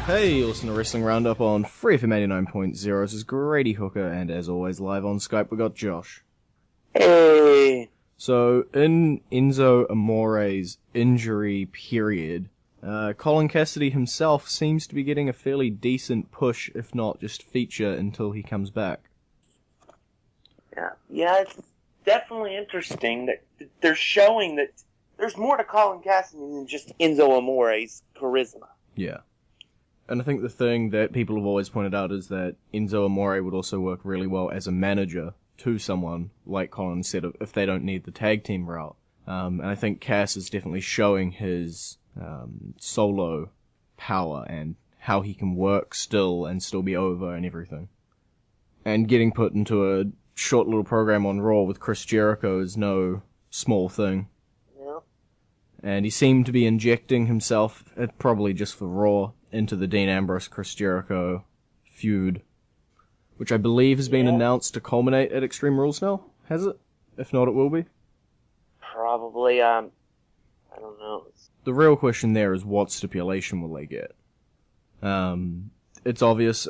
Hey, you listen to Wrestling Roundup on Free FM 89.0. This is Grady Hooker, and as always, live on Skype, we got Josh. Hey! So, in Enzo Amore's injury period, Colin Cassidy himself seems to be getting a fairly decent push, if not just feature, until he comes back. Yeah, it's definitely interesting that they're showing that there's more to Colin Cassidy than just Enzo Amore's charisma. Yeah. And I think the thing that people have always pointed out is that Enzo Amore would also work really well as a manager to someone like Colin instead of if they don't need the tag team route. And I think Cass is definitely showing his solo power and how he can work still and still be over and everything. And getting put into a short little program on Raw with Chris Jericho is no small thing. Yeah. And he seemed to be injecting himself, probably just for Raw, into the Dean Ambrose-Chris Jericho feud, which I believe has been announced to culminate at Extreme Rules now, has it? If not, it will be. Probably, I don't know. The real question there is what stipulation will they get? It's obvious,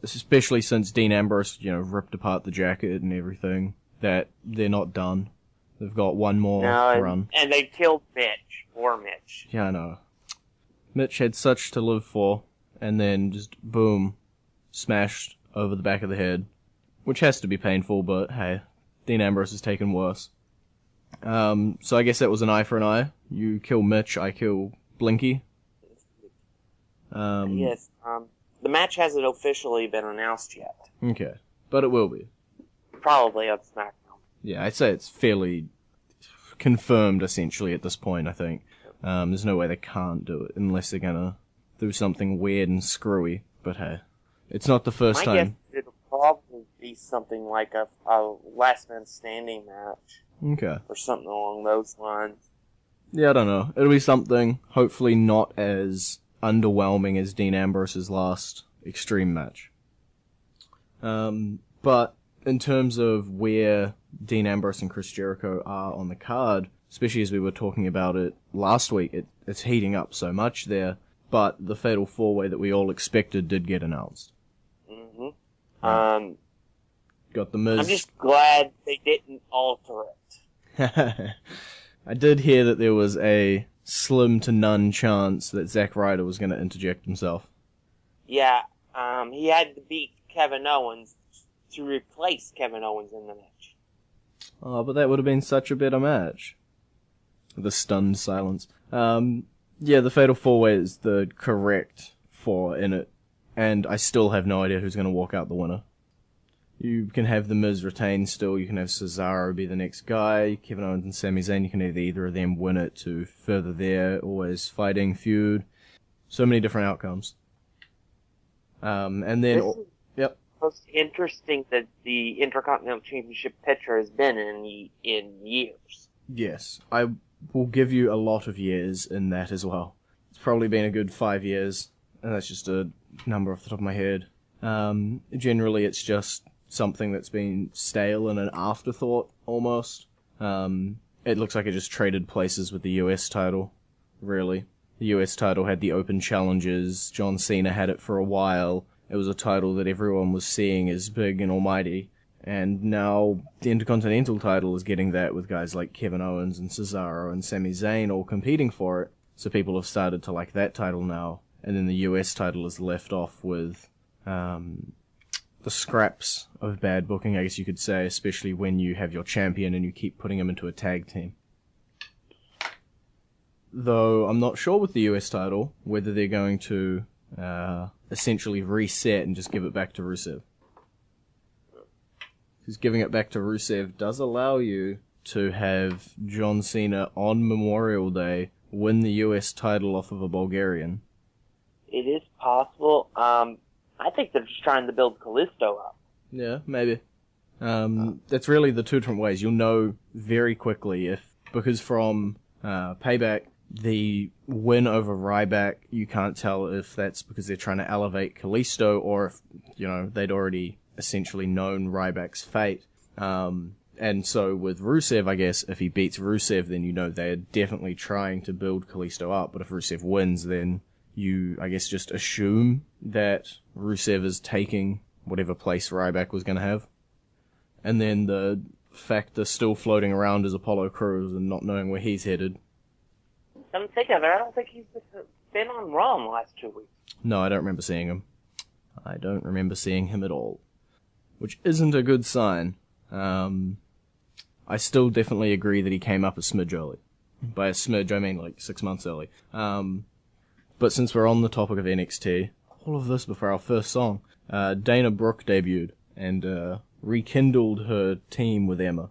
especially since Dean Ambrose, ripped apart the jacket and everything, that they're not done. They've got one more run. And they killed Mitch. Poor Mitch. Yeah, I know. Mitch had such to live for, and then just, boom, smashed over the back of the head. Which has to be painful, but hey, Dean Ambrose has taken worse. So I guess that was an eye for an eye. You kill Mitch, I kill Blinky. Yes, the match hasn't officially been announced yet. Okay, but it will be. Probably on SmackDown. Yeah, I'd say it's fairly confirmed, essentially, at this point, I think. There's no way they can't do it, unless they're gonna do something weird and screwy. But hey, it's not the first time. I guess it'll probably be something like a last man standing match. Okay. Or something along those lines. Yeah, I don't know. It'll be something, hopefully not as underwhelming as Dean Ambrose's last Extreme match. But in terms of where Dean Ambrose and Chris Jericho are on the card, especially as we were talking about it last week, it's heating up so much there, but the Fatal 4-Way that we all expected did get announced. Mm-hmm. Got the Miz. I'm just glad they didn't alter it. I did hear that there was a slim to none chance that Zack Ryder was going to interject himself. Yeah, he had to beat Kevin Owens to replace Kevin Owens in the match. Oh, but that would have been such a better match. The stunned silence. Yeah, the Fatal 4-Way is the correct 4 in it, and I still have no idea who's going to walk out the winner. You can have The Miz retain still, you can have Cesaro be the next guy, Kevin Owens and Sami Zayn, you can have either of them win it to further their always fighting feud. So many different outcomes. And then... Yep. Most interesting that the Intercontinental Championship picture has been in years. Yes, I will give you a lot of years in that as well. It's probably been a good 5 years, and that's just a number off the top of my head. Generally, it's just something that's been stale and an afterthought, almost. It looks like it just traded places with the US title, really. The US title had the open challenges, John Cena had it for a while. It was a title that everyone was seeing as big and almighty. And now the Intercontinental title is getting that with guys like Kevin Owens and Cesaro and Sami Zayn all competing for it. So people have started to like that title now. And then the US title is left off with the scraps of bad booking, I guess you could say, especially when you have your champion and you keep putting him into a tag team. Though I'm not sure with the US title whether they're going to essentially reset and just give it back to Rusev. Because giving it back to Rusev does allow you to have John Cena on Memorial Day win the US title off of a Bulgarian. It is possible. I think they're just trying to build Kalisto up. Yeah, maybe. That's really the two different ways. You'll know very quickly because from Payback, the win over Ryback, you can't tell if that's because they're trying to elevate Kalisto or if, they'd already essentially known Ryback's fate. And so with Rusev, I guess, if he beats Rusev, then they're definitely trying to build Kalisto up. But if Rusev wins, then you, I guess, just assume that Rusev is taking whatever place Ryback was going to have. And then the fact they're still floating around as Apollo Crews and not knowing where he's headed. Come think of it, I don't think he's been on Raw in the last 2 weeks. No, I don't remember seeing him. I don't remember seeing him at all. Which isn't a good sign. I still definitely agree that he came up a smidge early. By a smidge, I mean like 6 months early. But since we're on the topic of NXT, all of this before our first song, Dana Brooke debuted and rekindled her team with Emma.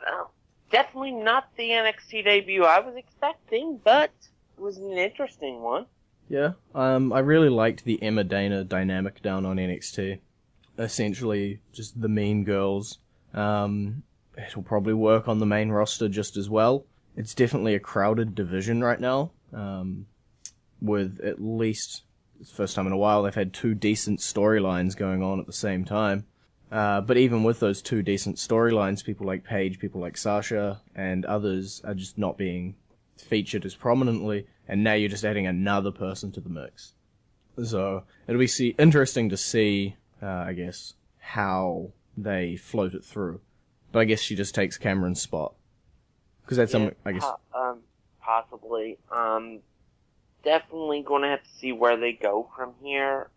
Well, definitely not the NXT debut I was expecting, but it was an interesting one. Yeah, I really liked the Emma Dana dynamic down on NXT. Essentially, just the mean girls. It'll probably work on the main roster just as well. It's definitely a crowded division right now, with at least, it's the first time in a while, they've had 2 decent storylines going on at the same time. But even with those 2 decent storylines, people like Paige, people like Sasha, and others are just not being featured as prominently, and now you're just adding another person to the mix. So, it'll be interesting to see, I guess, how they float it through. But I guess she just takes Cameron's spot. Because that's something, I guess... Possibly. Definitely going to have to see where they go from here.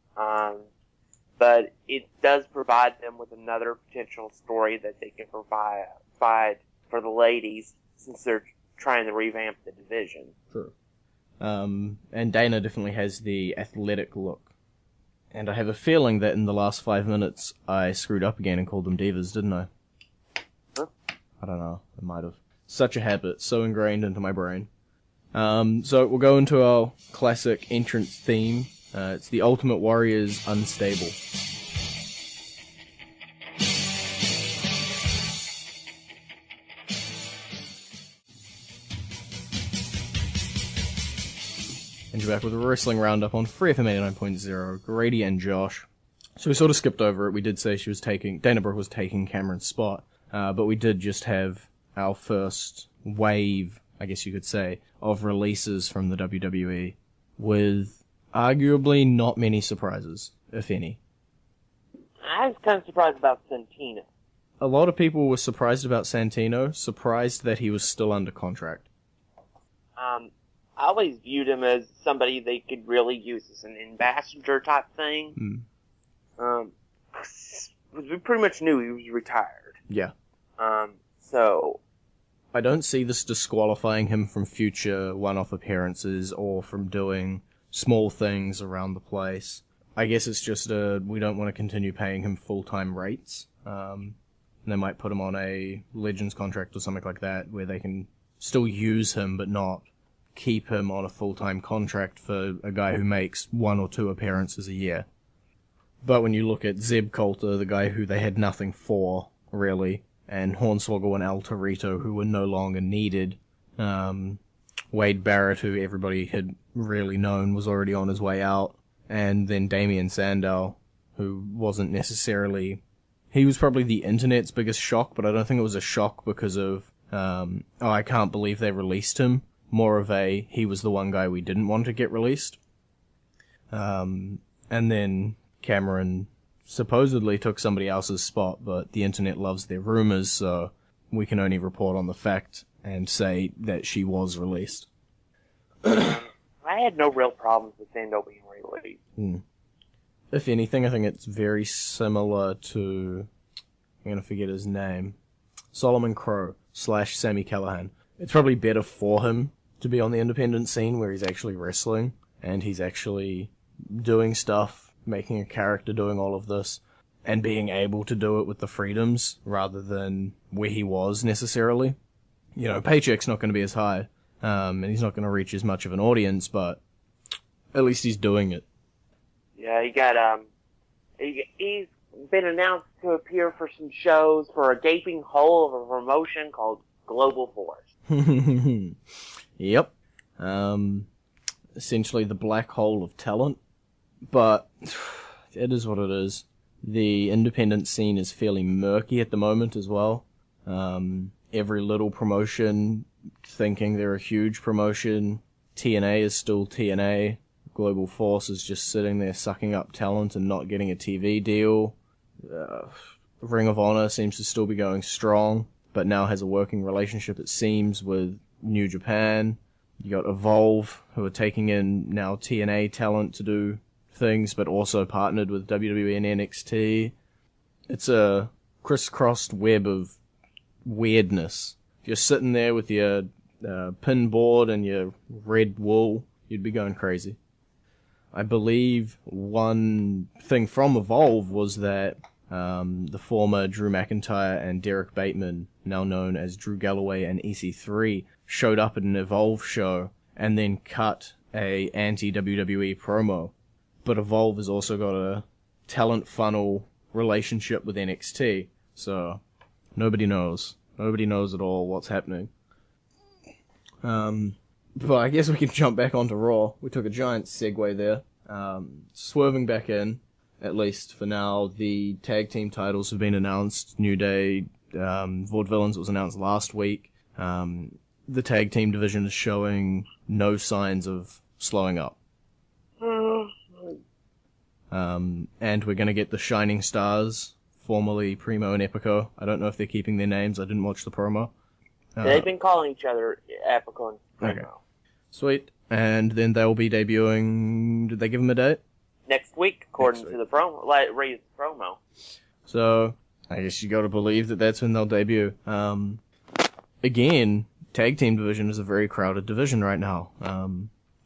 But it does provide them with another potential story that they can provide for the ladies, since they're trying to revamp the division. True. And Dana definitely has the athletic look. And I have a feeling that in the last 5 minutes I screwed up again and called them divas, didn't I? Huh? I don't know. I might have. Such a habit, so ingrained into my brain. So we'll go into our classic entrance theme. It's the Ultimate Warrior's Unstable. And you're back with a Wrestling Roundup on Free FM 89.0, Grady and Josh. So we sort of skipped over it. We did say Dana Brooke was taking Cameron's spot, but we did just have our first wave, I guess you could say, of releases from the WWE, with arguably not many surprises, if any. I was kind of surprised about Santino. A lot of people were surprised about Santino, surprised that he was still under contract. I always viewed him as somebody they could really use as an ambassador type thing. We pretty much knew he was retired. Yeah. So I don't see this disqualifying him from future one-off appearances or from doing small things around the place. I guess it's just we don't want to continue paying him full-time rates. They might put him on a Legends contract or something like that, where they can still use him but not keep him on a full-time contract for a guy who makes 1 or 2 appearances a year. But when you look at Zeb Colter, the guy who they had nothing for, really, and Hornswoggle and El Torito, who were no longer needed, Wade Barrett, who everybody had really known was already on his way out, and then Damien Sandow, who wasn't necessarily... He was probably the internet's biggest shock, but I don't think it was a shock because of, I can't believe they released him. More of a, he was the one guy we didn't want to get released. And then Cameron supposedly took somebody else's spot, but the internet loves their rumors, so we can only report on the fact and say that she was released. I had no real problems with Sandow being released. If anything, I think it's very similar to, I'm going to forget his name, Solomon Crowe / Sami Callihan. It's probably better for him to be on the independent scene where he's actually wrestling and he's actually doing stuff, making a character doing all of this, and being able to do it with the freedoms rather than where he was necessarily. You know, paycheck's not going to be as high, and he's not going to reach as much of an audience, but at least he's doing it. Yeah, he's been announced to appear for some shows for a gaping hole of a promotion called Global Force. Yep. Essentially the black hole of talent. But it is what it is. The independent scene is fairly murky at the moment as well. Every little promotion thinking they're a huge promotion. TNA is still TNA. Global Force is just sitting there sucking up talent and not getting a TV deal. Ring of Honor seems to still be going strong, but now has a working relationship, it seems, with New Japan. You got Evolve, who are taking in now TNA talent to do things, but also partnered with WWE and NXT. It's a crisscrossed web of weirdness. If you're sitting there with your pin board and your red wool, you'd be going crazy. I believe one thing from Evolve was that the former Drew McIntyre and Derek Bateman, now known as Drew Galloway and EC3, showed up at an Evolve show and then cut a anti-WWE promo. But Evolve has also got a talent funnel relationship with NXT, so nobody knows. Nobody knows at all what's happening. But I guess we can jump back onto Raw. We took a giant segue there. Swerving back in, at least for now, the tag team titles have been announced. New Day, Vaudevillains was announced last week. The tag team division is showing no signs of slowing up. And we're going to get the Shining Stars, formerly Primo and Epico. I don't know if they're keeping their names. I didn't watch the promo. They've been calling each other Epico and Primo. Okay. Sweet. And then they'll be debuting... Did they give them a date? Next week, according to the promo. Like, Ray's promo. So, I guess you gotta believe that that's when they'll debut. Again, tag team division is a very crowded division right now.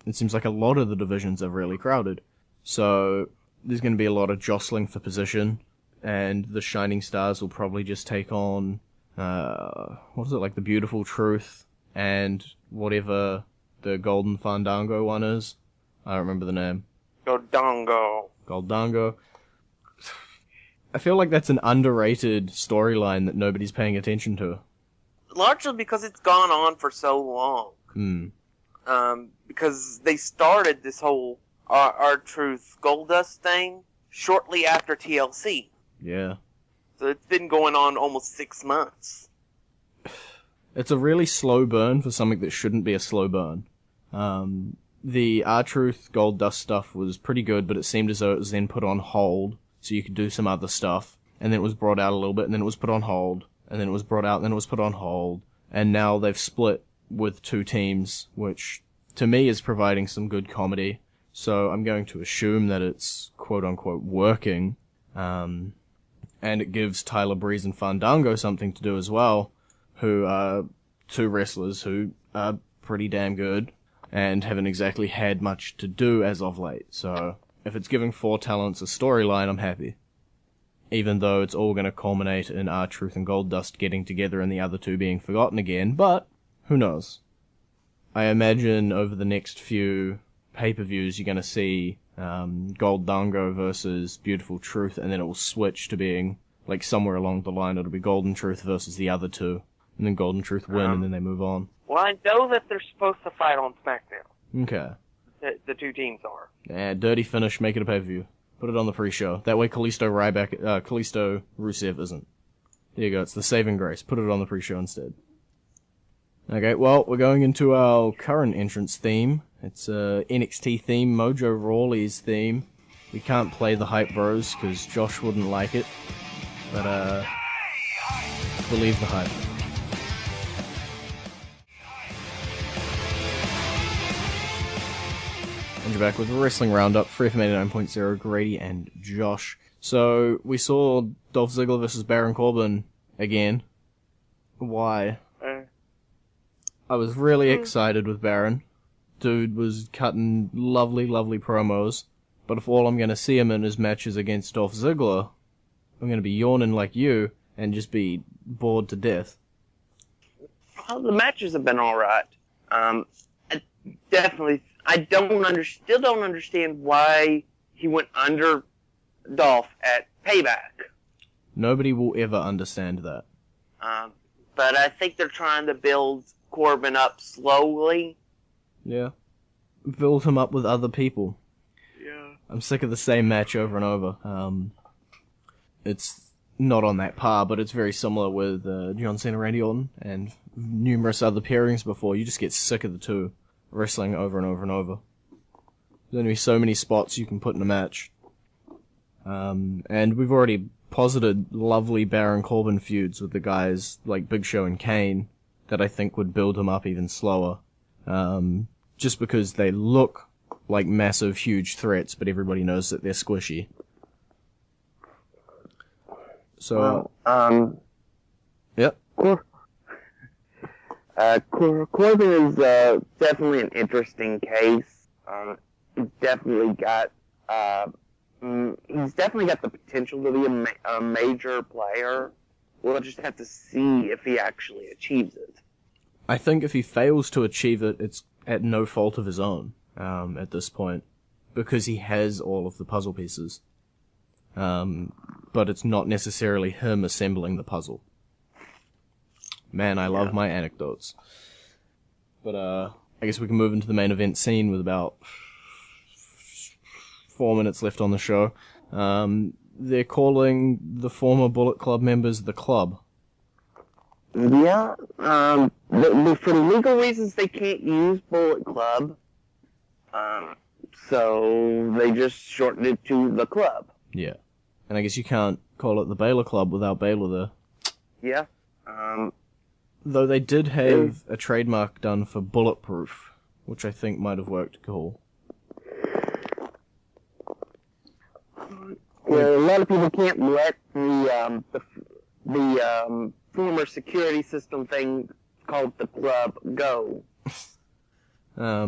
It seems like a lot of the divisions are really crowded. So, there's gonna be a lot of jostling for position, and the Shining Stars will probably just take on, what is it, like the Beautiful Truth, and whatever the Golden Fandango one is. I don't remember the name. Goldango. I feel like that's an underrated storyline that nobody's paying attention to. Largely because it's gone on for so long. Because they started this whole R-Truth Goldust thing shortly after TLC. Yeah. So it's been going on almost 6 months. It's a really slow burn for something that shouldn't be a slow burn. The R-Truth Goldust stuff was pretty good, but it seemed as though it was then put on hold, so you could do some other stuff, and then it was brought out a little bit, and then it was put on hold, and then it was brought out, and then it was put on hold, and now they've split with two teams, which, to me, is providing some good comedy, so I'm going to assume that it's quote-unquote working, and it gives Tyler Breeze and Fandango something to do as well, who are two wrestlers who are pretty damn good, and haven't exactly had much to do as of late, so if it's giving four talents a storyline, I'm happy. Even though it's all going to culminate in R-Truth and Goldust getting together and the other two being forgotten again, but who knows? I imagine over the next few pay-per-views you're going to see Goldango versus Beautiful Truth, and then it will switch to being, like somewhere along the line, it'll be Golden Truth versus the other two, and then Golden Truth win, and then they move on. Well, I know that they're supposed to fight on SmackDown. Okay. The two teams are. Yeah, dirty finish, make it a pay-per-view. Put it on the pre-show. That way Kalisto Rusev isn't. There you go, it's the saving grace. Put it on the pre-show instead. Okay, well, we're going into our current entrance theme. It's a NXT theme, Mojo Rawley's theme. We can't play the Hype Bros, because Josh wouldn't like it. But, believe the hype. And you're back with Wrestling Roundup, Free FM 89.0, Grady and Josh. So, we saw Dolph Ziggler versus Baron Corbin again. Why? I was really excited with Baron. Dude was cutting lovely, lovely promos. But if all I'm going to see him in is matches against Dolph Ziggler, I'm going to be yawning like you and just be bored to death. Well, the matches have been alright. I still don't understand why he went under Dolph at Payback. Nobody will ever understand that. But I think they're trying to build Corbin up slowly. Yeah. Build him up with other people. Yeah. I'm sick of the same match over and over. It's not on that par, but it's very similar with John Cena, Randy Orton, and numerous other pairings before. You just get sick of the two wrestling over and over and over. There's only so many spots you can put in a match. And we've already posited lovely Baron Corbin feuds with the guys like Big Show and Kane that I think would build him up even slower. Just because they look like massive, huge threats, but everybody knows that they're squishy. So, yep. Corbin is definitely an interesting case. He's definitely got the potential to be a major player. We'll just have to see if he actually achieves it. I think if he fails to achieve it, it's at no fault of his own at this point, because he has all of the puzzle pieces. But it's not necessarily him assembling the puzzle. Man, I love my anecdotes. But I guess we can move into the main event scene with about 4 minutes left on the show. They're calling the former Bullet Club members the Club. Yeah, for legal reasons they can't use Bullet Club, so they just shortened it to the Club. Yeah, and I guess you can't call it the Baylor Club without Baylor there. Yeah. Though they did have a trademark done for Bulletproof, which I think might have worked cool. Yeah, a lot of people can't let the former security system thing called the Club go. I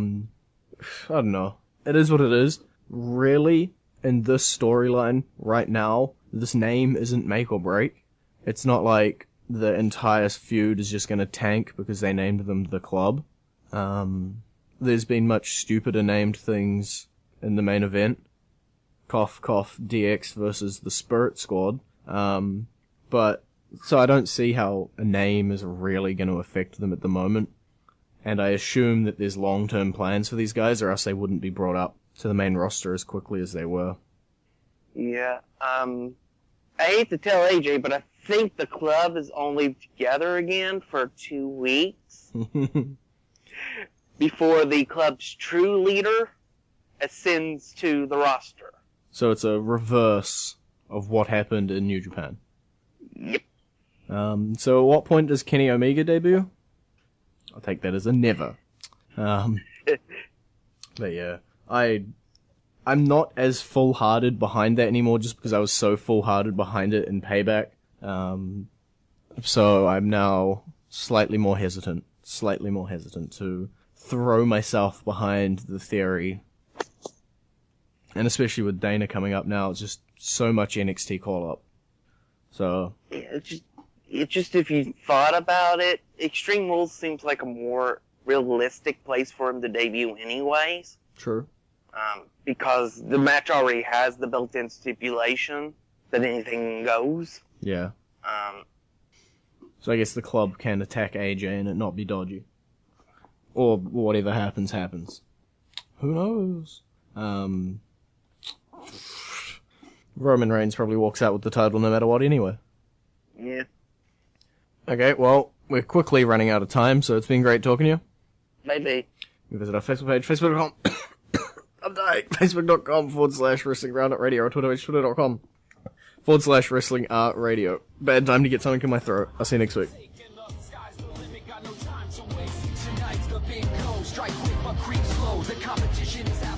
don't know. It is what it is. Really, in this storyline right now, this name isn't make or break. It's not like the entire feud is just going to tank because they named them the Club. There's been much stupider named things in the main event. Cough, cough, DX versus the Spirit Squad. But, so I don't see how a name is really going to affect them at the moment. And I assume that there's long-term plans for these guys, or else they wouldn't be brought up to the main roster as quickly as they were. Yeah, I hate to tell AJ, but I think the Club is only together again for 2 weeks. Before the Club's true leader ascends to the roster. So it's a reverse of what happened in New Japan. Yep. So at what point does Kenny Omega debut? I'll take that as a never. But yeah, I'm not as full-hearted behind that anymore just because I was so full-hearted behind it in Payback. So I'm now slightly more hesitant to throw myself behind the theory. And especially with Dana coming up now, it's just so much NXT call-up. So... Yeah, it's just if you thought about it, Extreme Rules seems like a more realistic place for him to debut anyways. True. Because the match already has the built-in stipulation that anything goes. Yeah. So I guess the Club can attack AJ and it not be dodgy. Or whatever happens, happens. Who knows? Roman Reigns probably walks out with the title no matter what anyway. Yeah. Okay, well, we're quickly running out of time, so it's been great talking to you. Maybe. You visit our Facebook page, facebook.com. I'm dying. Facebook.com/Wrestling Roundup Radio or Twitter.com/Wrestling Radio. Bad time to get something in my throat. I'll see you next week. Strike quick but creep slow. The competition is out.